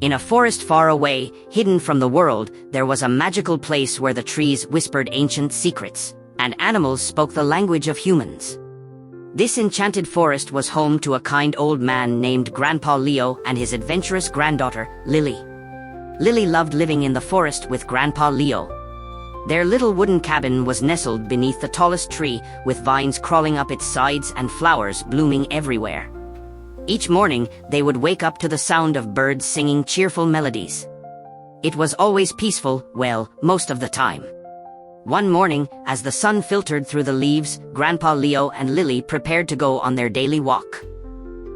In a forest far away, hidden from the world, there was a magical place where the trees whispered ancient secrets, and animals spoke the language of humans. This enchanted forest was home to a kind old man named Grandpa Leo and his adventurous granddaughter, Lily. Lily loved living in the forest with Grandpa Leo. Their little wooden cabin was nestled beneath the tallest tree, with vines crawling up its sides and flowers blooming everywhere. Each morning, they would wake up to the sound of birds singing cheerful melodies. It was always peaceful, well, most of the time. One morning, as the sun filtered through the leaves, Grandpa Leo and Lily prepared to go on their daily walk.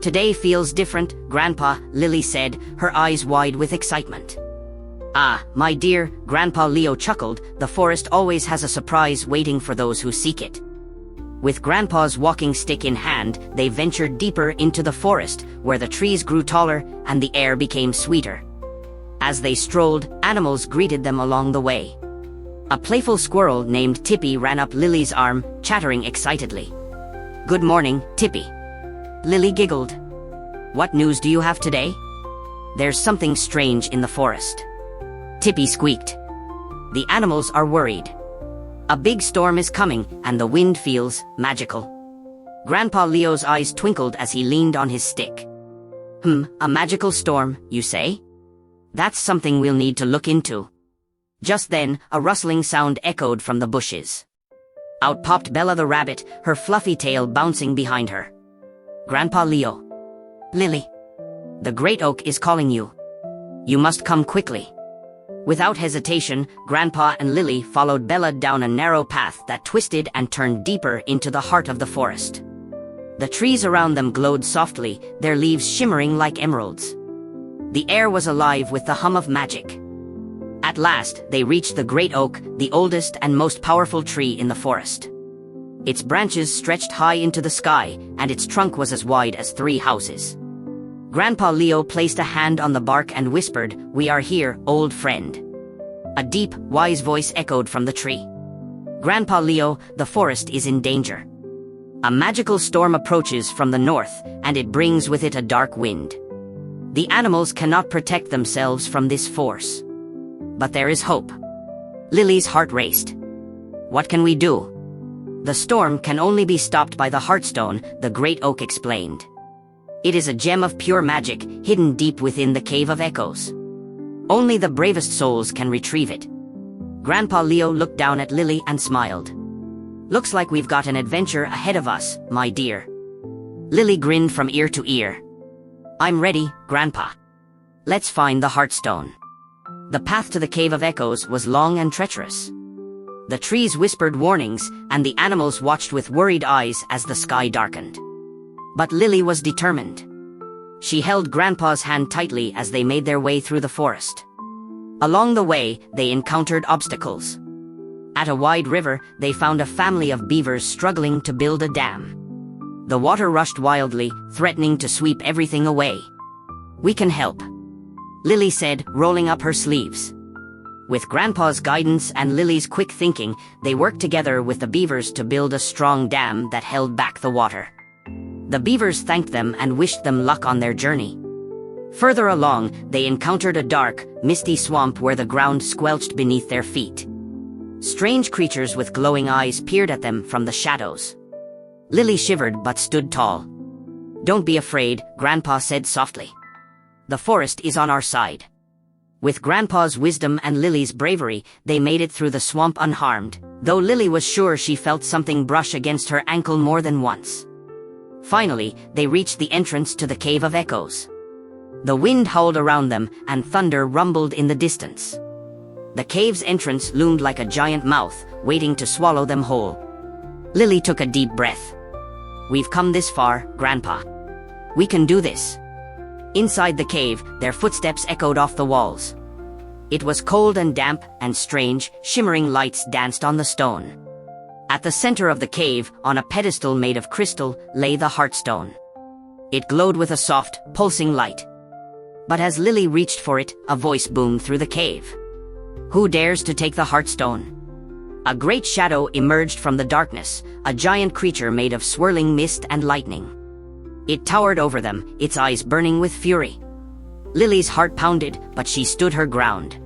"Today feels different, Grandpa," Lily said, her eyes wide with excitement. "Ah, my dear," Grandpa Leo chuckled, "the forest always has a surprise waiting for those who seek it." With Grandpa's walking stick in hand, they ventured deeper into the forest, where the trees grew taller and the air became sweeter. As they strolled, animals greeted them along the way. A playful squirrel named Tippy ran up Lily's arm, chattering excitedly. "Good morning, Tippy." Lily giggled. "What news do you have today?" "There's something strange in the forest," Tippy squeaked. "The animals are worried. A big storm is coming, and the wind feels magical." Grandpa Leo's eyes twinkled as he leaned on his stick. A magical storm, you say? That's something we'll need to look into." Just then, a rustling sound echoed from the bushes. Out popped Bella the rabbit, her fluffy tail bouncing behind her. "Grandpa Leo." "Lily. The great oak is calling you. You must come quickly." Without hesitation, Grandpa and Lily followed Bella down a narrow path that twisted and turned deeper into the heart of the forest. The trees around them glowed softly, their leaves shimmering like emeralds. The air was alive with the hum of magic. At last, they reached the great oak, the oldest and most powerful tree in the forest. Its branches stretched high into the sky, and its trunk was as wide as 3 houses. Grandpa Leo placed a hand on the bark and whispered, "We are here, old friend." A deep, wise voice echoed from the tree. "Grandpa Leo, the forest is in danger. A magical storm approaches from the north, and it brings with it a dark wind. The animals cannot protect themselves from this force. But there is hope." Lily's heart raced. "What can we do?" "The storm can only be stopped by the Hearthstone," the great oak explained. "It is a gem of pure magic, hidden deep within the Cave of Echoes. Only the bravest souls can retrieve it." Grandpa Leo looked down at Lily and smiled. "Looks like we've got an adventure ahead of us, my dear." Lily grinned from ear to ear. "I'm ready, Grandpa. Let's find the Hearthstone." The path to the Cave of Echoes was long and treacherous. The trees whispered warnings, and the animals watched with worried eyes as the sky darkened. But Lily was determined. She held Grandpa's hand tightly as they made their way through the forest. Along the way, they encountered obstacles. At a wide river, they found a family of beavers struggling to build a dam. The water rushed wildly, threatening to sweep everything away. "We can help," Lily said, rolling up her sleeves. With Grandpa's guidance and Lily's quick thinking, they worked together with the beavers to build a strong dam that held back the water. The beavers thanked them and wished them luck on their journey. Further along, they encountered a dark, misty swamp where the ground squelched beneath their feet. Strange creatures with glowing eyes peered at them from the shadows. Lily shivered but stood tall. "Don't be afraid," Grandpa said softly. "The forest is on our side." With Grandpa's wisdom and Lily's bravery, they made it through the swamp unharmed, though Lily was sure she felt something brush against her ankle more than once. Finally, they reached the entrance to the Cave of Echoes. The wind howled around them, and thunder rumbled in the distance. The cave's entrance loomed like a giant mouth, waiting to swallow them whole. Lily took a deep breath. "We've come this far, Grandpa. We can do this." Inside the cave, their footsteps echoed off the walls. It was cold and damp, and strange, shimmering lights danced on the stone. At the center of the cave, on a pedestal made of crystal, lay the Hearthstone. It glowed with a soft, pulsing light. But as Lily reached for it, a voice boomed through the cave. "Who dares to take the Hearthstone?" A great shadow emerged from the darkness, a giant creature made of swirling mist and lightning. It towered over them, its eyes burning with fury. Lily's heart pounded, but she stood her ground.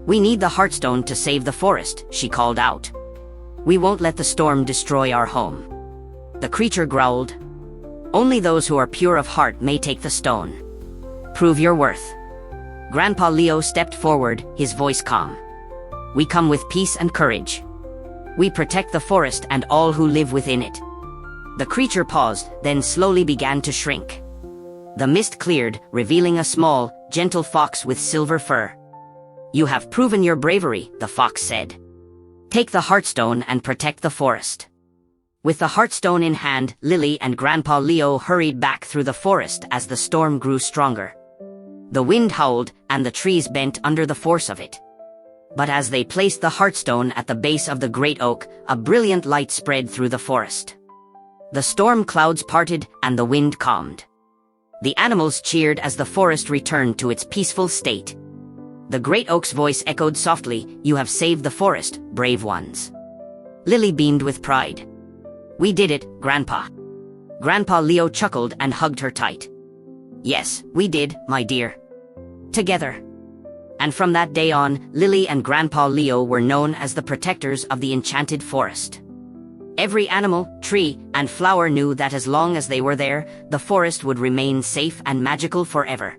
"We need the Hearthstone to save the forest," she called out. "We won't let the storm destroy our home." The creature growled. "Only those who are pure of heart may take the stone. Prove your worth." Grandpa Leo stepped forward, his voice calm. "We come with peace and courage. We protect the forest and all who live within it." The creature paused, then slowly began to shrink. The mist cleared, revealing a small, gentle fox with silver fur. "You have proven your bravery," the fox said. "Take the Hearthstone and protect the forest." With the Hearthstone in hand, Lily and Grandpa Leo hurried back through the forest as the storm grew stronger. The wind howled, and the trees bent under the force of it. But as they placed the Hearthstone at the base of the great oak, a brilliant light spread through the forest. The storm clouds parted, and the wind calmed. The animals cheered as the forest returned to its peaceful state. The great oak's voice echoed softly, "You have saved the forest, brave ones." Lily beamed with pride. "We did it, Grandpa." Grandpa Leo chuckled and hugged her tight. "Yes, we did, my dear. Together." And from that day on, Lily and Grandpa Leo were known as the protectors of the enchanted forest. Every animal, tree, and flower knew that as long as they were there, the forest would remain safe and magical forever.